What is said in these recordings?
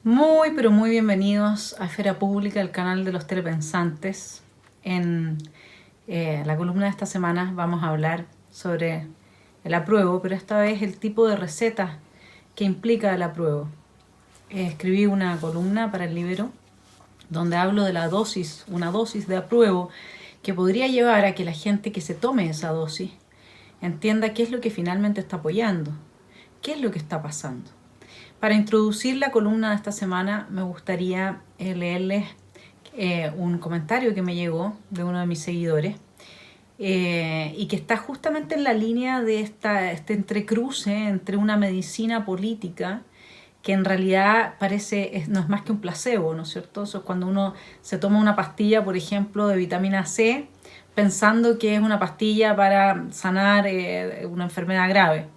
Muy, pero muy bienvenidos a Esfera Pública, el canal de los telepensantes. En la columna de esta semana vamos a hablar sobre el apruebo, pero esta vez el tipo de receta que implica el apruebo. Escribí una columna para el Libero donde hablo de la dosis, una dosis de apruebo que podría llevar a que la gente que se tome esa dosis entienda qué es lo que finalmente está apoyando, qué es lo que está pasando. Para introducir la columna de esta semana me gustaría leerles un comentario que me llegó de uno de mis seguidores y que está justamente en la línea de este entrecruce entre una medicina política que en realidad no es más que un placebo, ¿no es cierto? Eso es cuando uno se toma una pastilla, por ejemplo, de vitamina C, pensando que es una pastilla para sanar una enfermedad grave.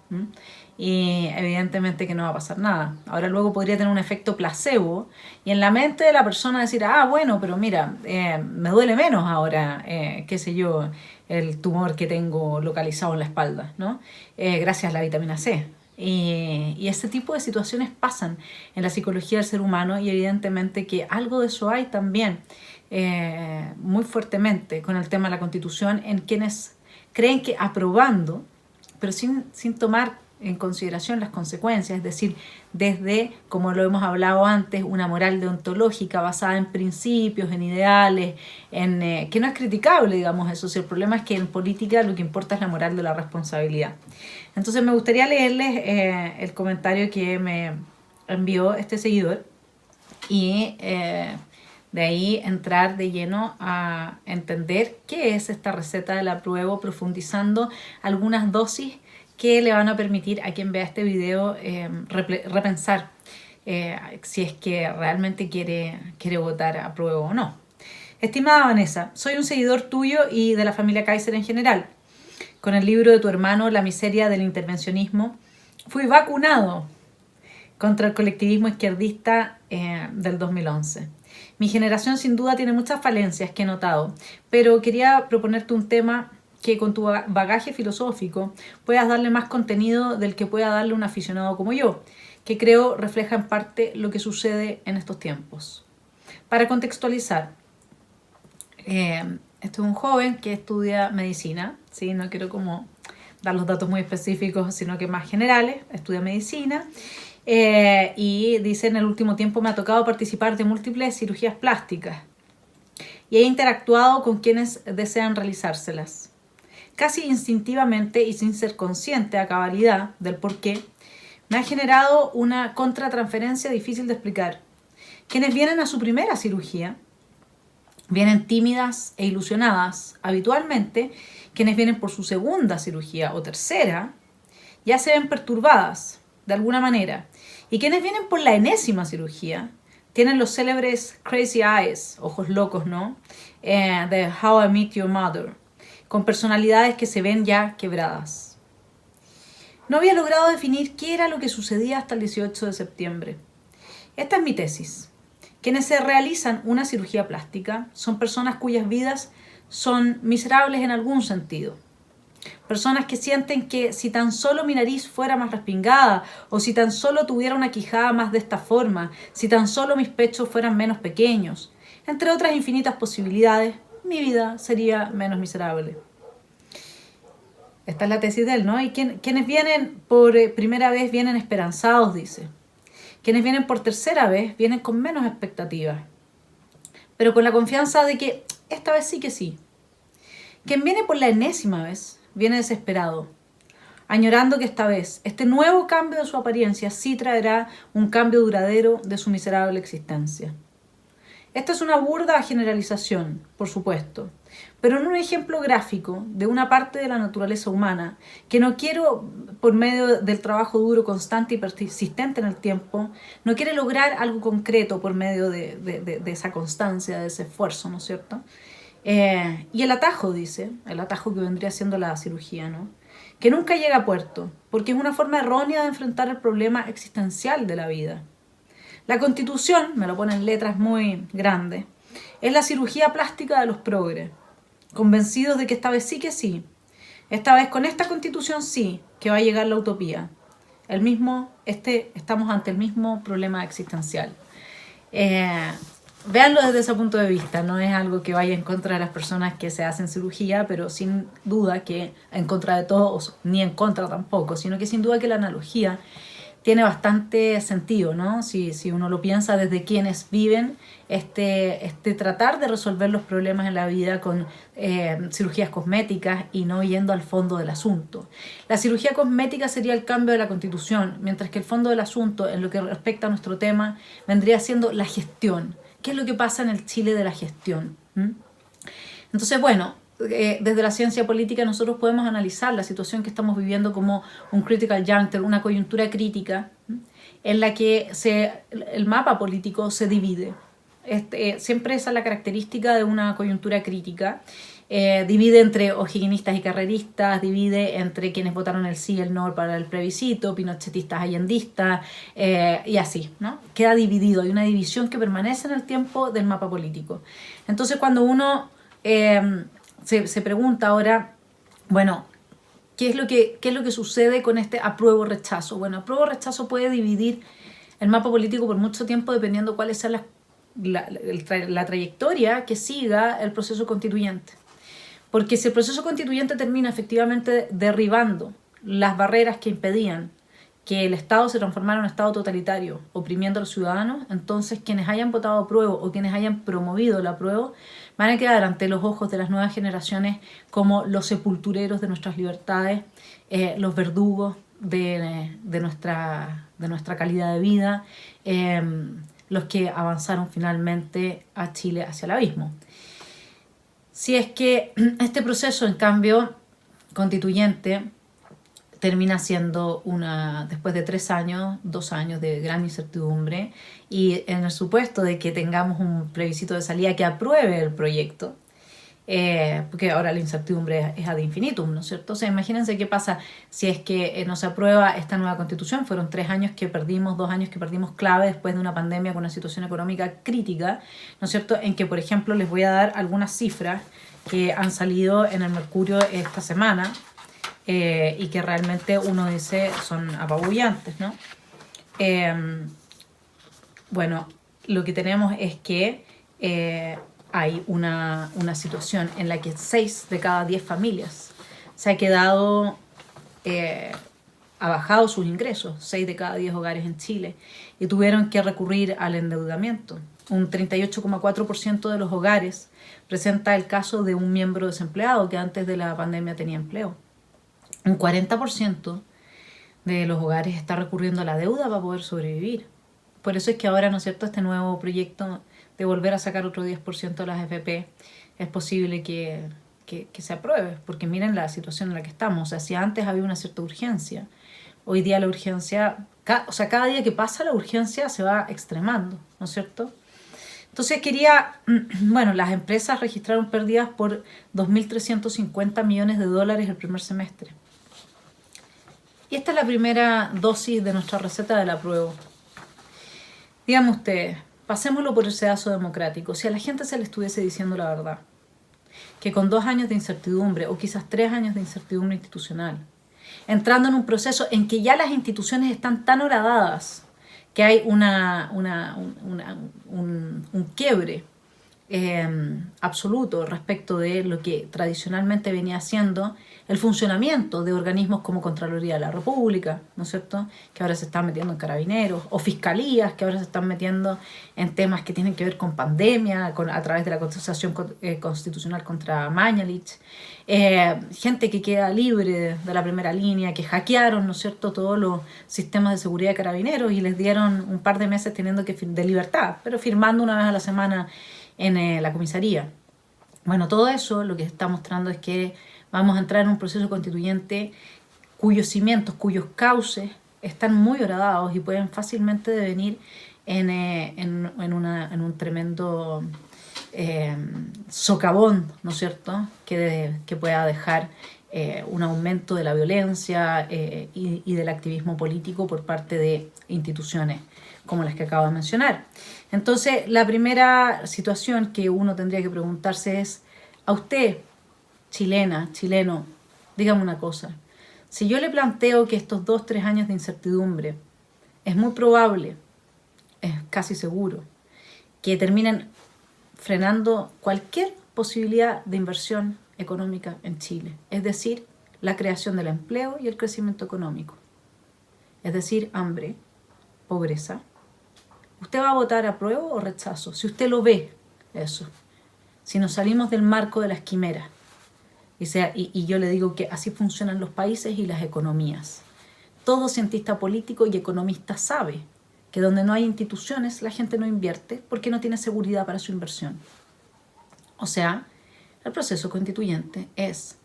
Y evidentemente que no va a pasar nada. Ahora luego podría tener un efecto placebo y en la mente de la persona decir, bueno, pero mira, me duele menos ahora, qué sé yo, el tumor que tengo localizado en la espalda, ¿no? Gracias a la vitamina C. Y ese tipo de situaciones pasan en la psicología del ser humano y evidentemente que algo de eso hay también muy fuertemente con el tema de la Constitución en quienes creen que aprobando, pero sin tomar en consideración las consecuencias, es decir, desde, como lo hemos hablado antes, una moral deontológica basada en principios, en ideales, que no es criticable, digamos eso, si el problema es que en política lo que importa es la moral de la responsabilidad. Entonces me gustaría leerles el comentario que me envió este seguidor y de ahí entrar de lleno a entender qué es esta receta del apruebo, profundizando algunas dosis que le van a permitir a quien vea este video repensar si es que realmente quiere votar apruebo o no. Estimada Vanessa, soy un seguidor tuyo y de la familia Kaiser en general. Con el libro de tu hermano, La miseria del intervencionismo, fui vacunado contra el colectivismo izquierdista del 2011. Mi generación sin duda tiene muchas falencias que he notado, pero quería proponerte un tema que con tu bagaje filosófico puedas darle más contenido del que pueda darle un aficionado como yo, que creo refleja en parte lo que sucede en estos tiempos. Para contextualizar, este es un joven que estudia medicina, ¿sí? No quiero como dar los datos muy específicos, sino que más generales, estudia medicina y dice, en el último tiempo me ha tocado participar de múltiples cirugías plásticas y he interactuado con quienes desean realizárselas. Casi instintivamente y sin ser consciente a cabalidad del por qué, me ha generado una contratransferencia difícil de explicar. Quienes vienen a su primera cirugía vienen tímidas e ilusionadas. Habitualmente, quienes vienen por su segunda cirugía o tercera ya se ven perturbadas de alguna manera. Y quienes vienen por la enésima cirugía tienen los célebres crazy eyes, ojos locos, ¿no? De How I Met Your Mother, con personalidades que se ven ya quebradas. No había logrado definir qué era lo que sucedía hasta el 18 de septiembre. Esta es mi tesis. Quienes se realizan una cirugía plástica son personas cuyas vidas son miserables en algún sentido. Personas que sienten que si tan solo mi nariz fuera más respingada, o si tan solo tuviera una quijada más de esta forma, si tan solo mis pechos fueran menos pequeños, entre otras infinitas posibilidades, mi vida sería menos miserable. Esta es la tesis de él, ¿no? Y quienes vienen por primera vez vienen esperanzados, dice. Quienes vienen por tercera vez vienen con menos expectativas, pero con la confianza de que esta vez sí que sí. Quien viene por la enésima vez viene desesperado, añorando que esta vez este nuevo cambio de su apariencia sí traerá un cambio duradero de su miserable existencia. Esta es una burda generalización, por supuesto, pero en un ejemplo gráfico de una parte de la naturaleza humana que no quiero, por medio del trabajo duro, constante y persistente en el tiempo, no quiere lograr algo concreto por medio de esa constancia, de ese esfuerzo, ¿no es cierto? Y el atajo, dice, el atajo que vendría siendo la cirugía, ¿no? Que nunca llega a puerto, porque es una forma errónea de enfrentar el problema existencial de la vida. La Constitución, me lo pone en letras muy grandes, es la cirugía plástica de los progres, convencidos de que esta vez sí que sí, esta vez con esta Constitución sí, que va a llegar la utopía. Estamos ante el mismo problema existencial. Véanlo desde ese punto de vista, no es algo que vaya en contra de las personas que se hacen cirugía, pero sin duda que en contra de todos, ni en contra tampoco, sino que sin duda que la analogía tiene bastante sentido, ¿no? Si uno lo piensa desde quienes viven tratar de resolver los problemas en la vida con cirugías cosméticas y no yendo al fondo del asunto. La cirugía cosmética sería el cambio de la Constitución, mientras que el fondo del asunto, en lo que respecta a nuestro tema, vendría siendo la gestión. ¿Qué es lo que pasa en el Chile de la gestión? Entonces, bueno, desde la ciencia política nosotros podemos analizar la situación que estamos viviendo como un critical juncture, una coyuntura crítica en la que el mapa político se divide. Siempre esa es la característica de una coyuntura crítica. Divide entre o'higginistas y carreristas, divide entre quienes votaron el sí y el no para el plebiscito, pinochetistas, allendistas, y así, ¿no? Queda dividido, hay una división que permanece en el tiempo del mapa político. Entonces, cuando uno se pregunta ahora, bueno, ¿qué es lo que sucede con este apruebo-rechazo? Bueno, apruebo-rechazo puede dividir el mapa político por mucho tiempo dependiendo cuál sea la trayectoria que siga el proceso constituyente. Porque si el proceso constituyente termina efectivamente derribando las barreras que impedían que el Estado se transformara en un Estado totalitario, oprimiendo a los ciudadanos, entonces quienes hayan votado apruebo o quienes hayan promovido el apruebo van a quedar ante los ojos de las nuevas generaciones como los sepultureros de nuestras libertades, los verdugos de nuestra calidad de vida, los que avanzaron finalmente a Chile hacia el abismo. Si es que este proceso, en cambio, constituyente, termina siendo después de 3 años, 2 años de gran incertidumbre, y en el supuesto de que tengamos un plebiscito de salida que apruebe el proyecto, porque ahora la incertidumbre es ad infinitum, ¿no es cierto? O sea, imagínense qué pasa si es que no se aprueba esta nueva constitución. Fueron 3 años que perdimos, 2 años que perdimos clave después de una pandemia con una situación económica crítica, ¿no es cierto? En que, por ejemplo, les voy a dar algunas cifras que han salido en el Mercurio esta semana, y que realmente uno dice son apabullantes, ¿no? Bueno, lo que tenemos es que hay una situación en la que 6 de cada 10 familias se ha quedado, ha bajado sus ingresos, 6 de cada 10 hogares en Chile, y tuvieron que recurrir al endeudamiento. Un 38,4% de los hogares presenta el caso de un miembro desempleado que antes de la pandemia tenía empleo. Un 40% de los hogares está recurriendo a la deuda para poder sobrevivir. Por eso es que ahora, ¿no es cierto?, este nuevo proyecto de volver a sacar otro 10% de las AFP es posible que se apruebe, porque miren la situación en la que estamos. O sea, si antes había una cierta urgencia, hoy día la urgencia, cada día que pasa la urgencia se va extremando, ¿no es cierto? Entonces las empresas registraron pérdidas por 2.350 millones de dólares el primer semestre. Y esta es la primera dosis de nuestra receta del apruebo. Díganme ustedes, pasémoslo por el sedazo democrático. Si a la gente se le estuviese diciendo la verdad, que con 2 años de incertidumbre o quizás 3 años de incertidumbre institucional, entrando en un proceso en que ya las instituciones están tan horadadas que hay un quiebre absoluto respecto de lo que tradicionalmente venía siendo el funcionamiento de organismos como Contraloría de la República, ¿no es cierto?, que ahora se están metiendo en carabineros, o fiscalías que ahora se están metiendo en temas que tienen que ver con pandemia, a través de la acusación constitucional contra Mañalich, gente que queda libre de la primera línea, que hackearon, ¿no es cierto?, todos los sistemas de seguridad de carabineros y les dieron un par de meses de libertad, pero firmando una vez a la semana en la comisaría. Bueno, todo eso lo que está mostrando es que vamos a entrar en un proceso constituyente cuyos cimientos, cuyos cauces están muy horadados y pueden fácilmente devenir en un tremendo socavón, ¿no es cierto?, que pueda dejar un aumento de la violencia y del activismo político por parte de instituciones como las que acabo de mencionar. Entonces, la primera situación que uno tendría que preguntarse es, a usted, chilena, chileno, dígame una cosa. Si yo le planteo que estos 2-3 años de incertidumbre es muy probable, es casi seguro, que terminen frenando cualquier posibilidad de inversión económica en Chile, es decir, la creación del empleo y el crecimiento económico, es decir, hambre, pobreza. ¿Usted va a votar apruebo o rechazo? Si usted lo ve, eso. Si nos salimos del marco de las quimeras. Y yo le digo que así funcionan los países y las economías. Todo cientista político y economista sabe que donde no hay instituciones la gente no invierte porque no tiene seguridad para su inversión. O sea, el proceso constituyente es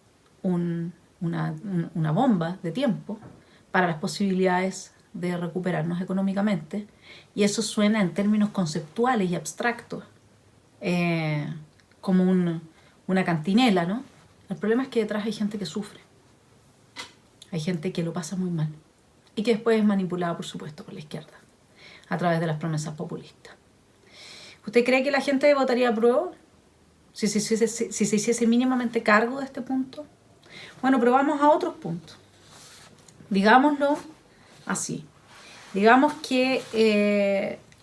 una bomba de tiempo para las posibilidades de recuperarnos económicamente, y eso suena en términos conceptuales y abstractos, como una cantinela, ¿no? El problema es que detrás hay gente que sufre, hay gente que lo pasa muy mal y que después es manipulada, por supuesto, por la izquierda a través de las promesas populistas. ¿Usted cree que la gente votaría a prueba si se hiciese mínimamente cargo de este punto? Bueno, pero vamos a otros puntos. Digámoslo así. Digamos que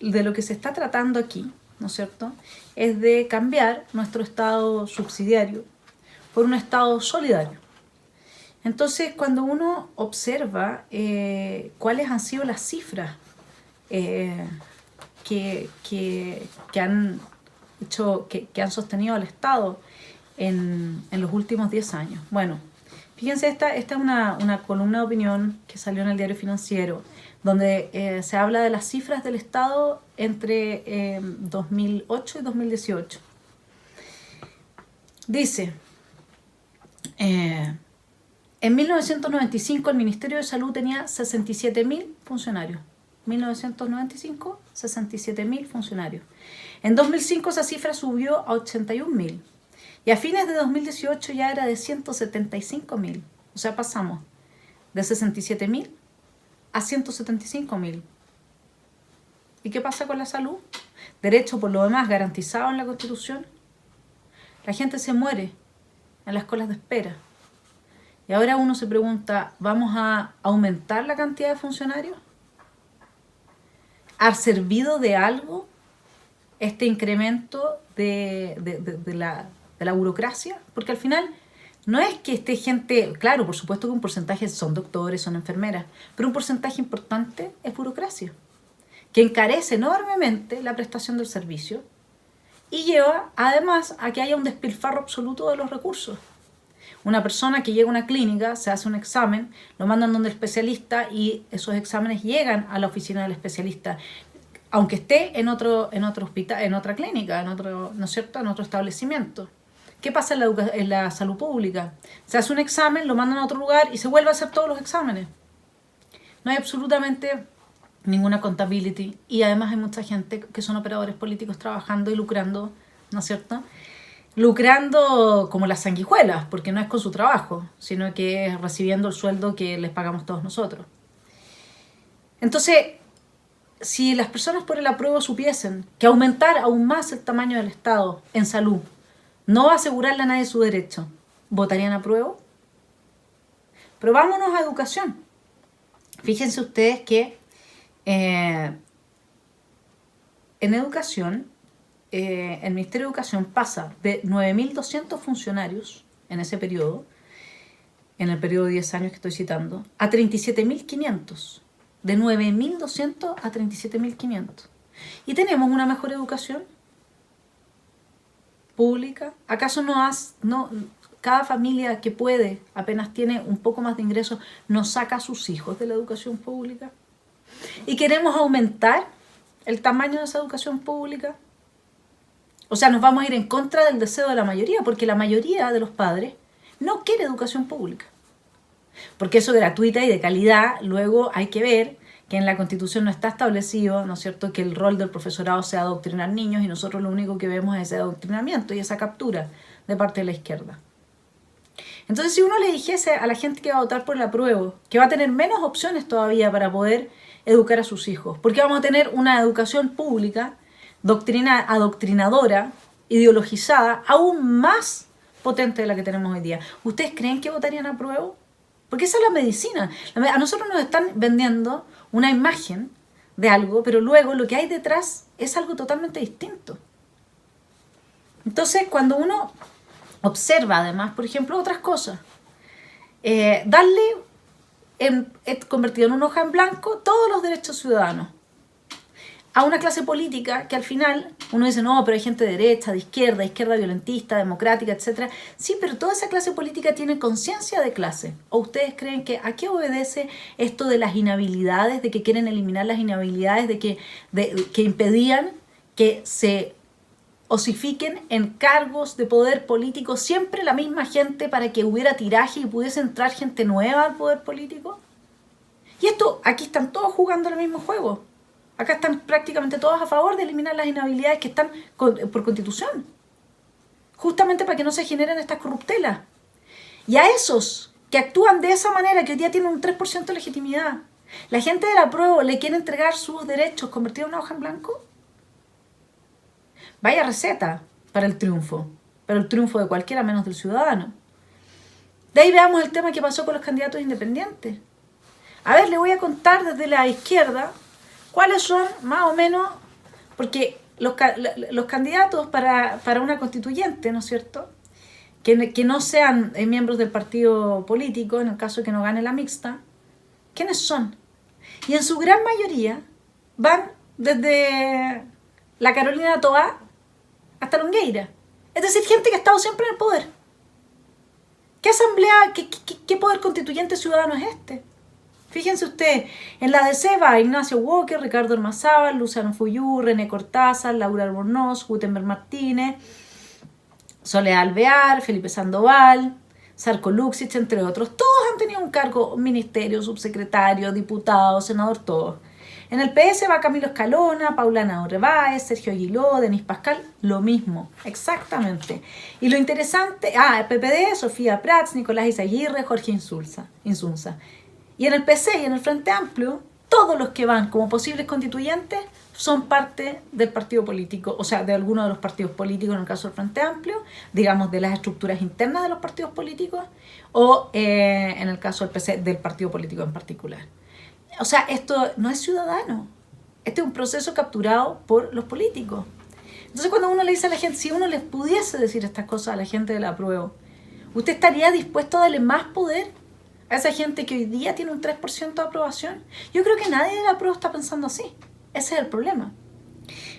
de lo que se está tratando aquí, ¿no es cierto?, es de cambiar nuestro estado subsidiario por un estado solidario. Entonces, cuando uno observa cuáles han sido las cifras que han sostenido al Estado en los últimos 10 años. Bueno, fíjense, esta es una columna de opinión que salió en el Diario Financiero, donde se habla de las cifras del Estado entre 2008 y 2018. Dice, en 1995 el Ministerio de Salud tenía 67.000 funcionarios. 1995, 67.000 funcionarios. En 2005 esa cifra subió a 81.000. Y a fines de 2018 ya era de 175.000. O sea, pasamos de 67.000 a 175.000. ¿Y qué pasa con la salud? Derecho, por lo demás, garantizado en la Constitución. La gente se muere en las colas de espera. Y ahora uno se pregunta, ¿vamos a aumentar la cantidad de funcionarios? ¿Ha servido de algo este incremento de la burocracia? Porque al final no es que esté gente, claro, por supuesto que un porcentaje son doctores, son enfermeras, pero un porcentaje importante es burocracia, que encarece enormemente la prestación del servicio y lleva además a que haya un despilfarro absoluto de los recursos. Una persona que llega a una clínica, se hace un examen, lo mandan donde el especialista y esos exámenes llegan a la oficina del especialista, aunque esté en otro hospital, en otra clínica, ¿no es cierto?, en otro establecimiento. ¿Qué pasa en la salud pública? Se hace un examen, lo mandan a otro lugar y se vuelve a hacer todos los exámenes. No hay absolutamente ninguna accountability y además hay mucha gente que son operadores políticos trabajando y lucrando, ¿no es cierto?, lucrando como las sanguijuelas, porque no es con su trabajo, sino que es recibiendo el sueldo que les pagamos todos nosotros. Entonces, si las personas por el apruebo supiesen que aumentar aún más el tamaño del Estado en salud no va a asegurarle a nadie su derecho, ¿votarían apruebo? Pero vámonos a educación. Fíjense ustedes que en educación, el Ministerio de Educación pasa de 9.200 funcionarios en ese periodo, en el periodo de 10 años que estoy citando, a 37.500. De 9.200 a 37.500. ¿Y tenemos una mejor educación pública? ¿Acaso cada familia que puede, apenas tiene un poco más de ingresos, no saca a sus hijos de la educación pública? ¿Y queremos aumentar el tamaño de esa educación pública? O sea, nos vamos a ir en contra del deseo de la mayoría, porque la mayoría de los padres no quiere educación pública. Porque eso gratuita y de calidad, luego hay que ver que en la Constitución no está establecido, ¿no es cierto?, que el rol del profesorado sea adoctrinar niños y nosotros lo único que vemos es ese adoctrinamiento y esa captura de parte de la izquierda. Entonces, si uno le dijese a la gente que va a votar por el apruebo que va a tener menos opciones todavía para poder educar a sus hijos, porque vamos a tener una educación pública adoctrinadora, ideologizada, aún más potente de la que tenemos hoy día, ¿ustedes creen que votarían a apruebo? Porque esa es la medicina. A nosotros nos están vendiendo una imagen de algo, pero luego lo que hay detrás es algo totalmente distinto. Entonces, cuando uno observa además, por ejemplo, otras cosas, convertido en una hoja en blanco todos los derechos ciudadanos a una clase política que al final uno dice, no, pero hay gente de derecha, de izquierda violentista, democrática, etc. Sí, pero toda esa clase política tiene conciencia de clase. ¿O ustedes creen que a qué obedece esto de las inhabilidades, de que quieren eliminar las inhabilidades, que impedían que se osifiquen en cargos de poder político siempre la misma gente para que hubiera tiraje y pudiese entrar gente nueva al poder político? Y esto, aquí están todos jugando el mismo juego. Acá están prácticamente todos a favor de eliminar las inhabilidades que están por constitución. Justamente para que no se generen estas corruptelas. Y a esos que actúan de esa manera, que hoy día tienen un 3% de legitimidad, ¿la gente del apruebo le quiere entregar sus derechos convertidos en una hoja en blanco? Vaya receta para el triunfo de cualquiera menos del ciudadano. De ahí veamos el tema que pasó con los candidatos independientes. A ver, le voy a contar desde la izquierda cuáles son más o menos, porque los candidatos para una constituyente, ¿no es cierto?, que no sean miembros del partido político, en el caso de que no gane la mixta, ¿quiénes son? Y en su gran mayoría van desde la Carolina Toá hasta Longueira. Es decir, gente que ha estado siempre en el poder. ¿Qué asamblea, qué poder constituyente ciudadano es este? Fíjense ustedes, en la DC va Ignacio Walker, Ricardo Ormazábal, Luciano Fuyú, René Cortázar, Laura Albornoz, Gutenberg Martínez, Soledad Alvear, Felipe Sandoval, Sarko Luxich, entre otros. Todos han tenido un cargo, ministerio, subsecretario, diputado, senador, todos. En el PS va Camilo Escalona, Paulana Orrebáez, Sergio Aguiló, Denis Pascal, lo mismo, exactamente. Y lo interesante, el PPD, Sofía Prats, Nicolás Izaguirre, Jorge Insunza. Y en el PC y en el Frente Amplio, todos los que van como posibles constituyentes son parte del partido político, o sea, de alguno de los partidos políticos, en el caso del Frente Amplio, digamos, de las estructuras internas de los partidos políticos, o en el caso del PC, del partido político en particular. O sea, esto no es ciudadano. Este es un proceso capturado por los políticos. Entonces, cuando uno le dice a la gente, si uno les pudiese decir estas cosas a la gente del apruebo, ¿usted estaría dispuesto a darle más poder a esa gente que hoy día tiene un 3% de aprobación? Yo creo que nadie del apruebo está pensando así. Ese es el problema.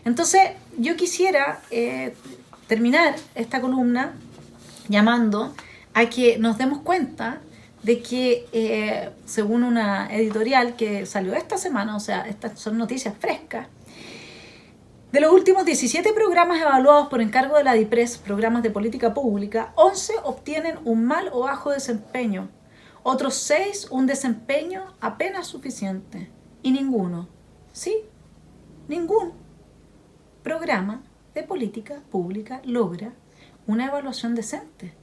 Entonces, yo quisiera terminar esta columna llamando a que nos demos cuenta de que, según una editorial que salió esta semana, o sea, estas son noticias frescas, de los últimos 17 programas evaluados por encargo de la DIPRES, programas de política pública, 11 obtienen un mal o bajo desempeño, otros 6 un desempeño apenas suficiente, y ninguno, ningún programa de política pública logra una evaluación decente.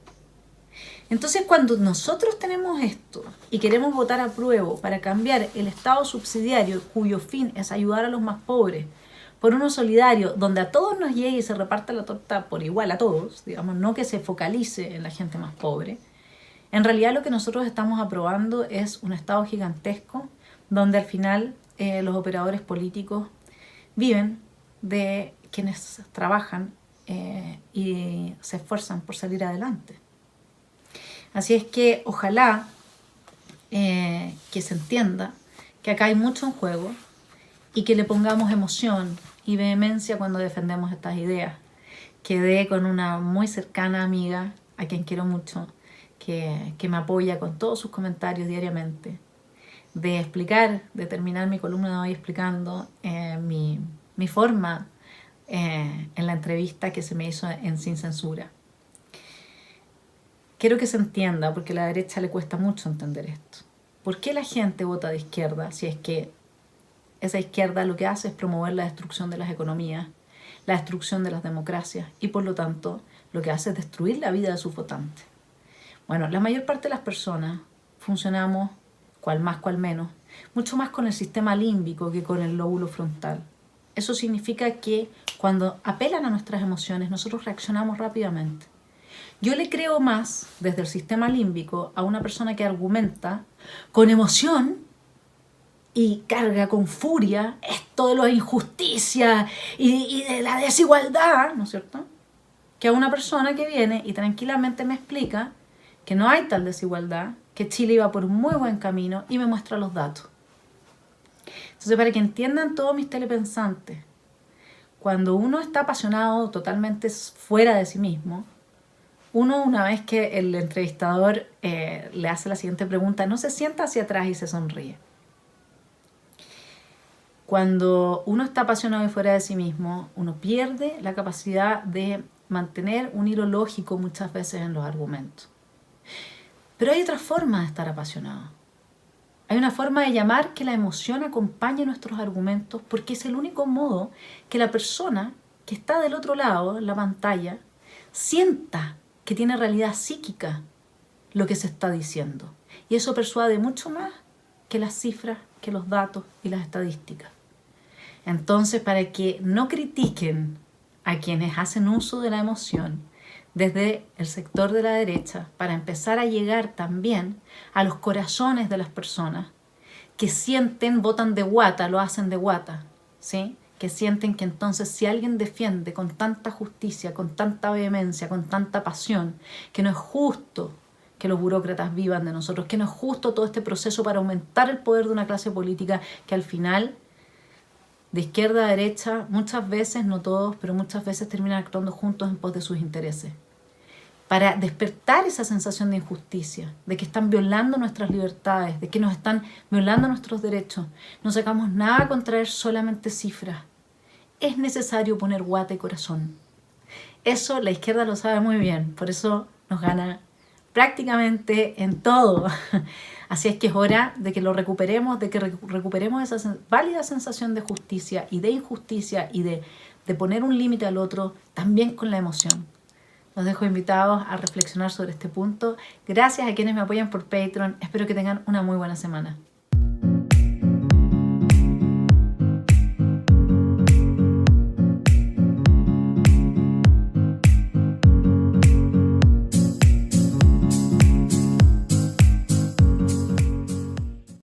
Entonces, cuando nosotros tenemos esto y queremos votar apruebo para cambiar el Estado subsidiario, cuyo fin es ayudar a los más pobres, por uno solidario, donde a todos nos llegue y se reparta la torta por igual a todos, digamos, no que se focalice en la gente más pobre, en realidad lo que nosotros estamos aprobando es un Estado gigantesco, donde al final los operadores políticos viven de quienes trabajan y se esfuerzan por salir adelante. Así es que ojalá que se entienda que acá hay mucho en juego y que le pongamos emoción y vehemencia cuando defendemos estas ideas. Quedé con una muy cercana amiga, a quien quiero mucho, que me apoya con todos sus comentarios diariamente, de terminar mi columna de hoy explicando mi forma en la entrevista que se me hizo en Sin Censura. Quiero que se entienda, porque a la derecha le cuesta mucho entender esto. ¿Por qué la gente vota de izquierda si es que esa izquierda lo que hace es promover la destrucción de las economías, la destrucción de las democracias y por lo tanto lo que hace es destruir la vida de sus votantes? Bueno, la mayor parte de las personas funcionamos, cual más, cual menos, mucho más con el sistema límbico que con el lóbulo frontal. Eso significa que cuando apelan a nuestras emociones nosotros reaccionamos rápidamente. Yo le creo más desde el sistema límbico a una persona que argumenta con emoción y carga con furia esto de la injusticia y de la desigualdad, ¿no es cierto?, que a una persona que viene y tranquilamente me explica que no hay tal desigualdad, que Chile iba por un muy buen camino y me muestra los datos. Entonces, para que entiendan todos mis telepensantes, cuando uno está apasionado totalmente fuera de sí mismo, uno, una vez que el entrevistador le hace la siguiente pregunta, no se sienta hacia atrás y se sonríe. Cuando uno está apasionado y fuera de sí mismo, uno pierde la capacidad de mantener un hilo lógico muchas veces en los argumentos. Pero hay otra forma de estar apasionado. Hay una forma de llamar que la emoción acompañe nuestros argumentos, porque es el único modo que la persona que está del otro lado, en la pantalla, sienta que tiene realidad psíquica lo que se está diciendo. Y eso persuade mucho más que las cifras, que los datos y las estadísticas. Entonces, para que no critiquen a quienes hacen uso de la emoción desde el sector de la derecha, para empezar a llegar también a los corazones de las personas que sienten, votan de guata, lo hacen de guata, ¿sí?, que sienten que entonces si alguien defiende con tanta justicia, con tanta vehemencia, con tanta pasión, que no es justo que los burócratas vivan de nosotros, que no es justo todo este proceso para aumentar el poder de una clase política que al final, de izquierda a derecha, muchas veces, no todos, pero muchas veces terminan actuando juntos en pos de sus intereses. Para despertar esa sensación de injusticia, de que están violando nuestras libertades, de que nos están violando nuestros derechos, no sacamos nada con traer solamente cifras. Es necesario poner guata y corazón. Eso la izquierda lo sabe muy bien, por eso nos gana prácticamente en todo. Así es que es hora de que lo recuperemos, de que recuperemos esa válida sensación de justicia y de injusticia y de poner un límite al otro, también con la emoción. Los dejo invitados a reflexionar sobre este punto. Gracias a quienes me apoyan por Patreon. Espero que tengan una muy buena semana.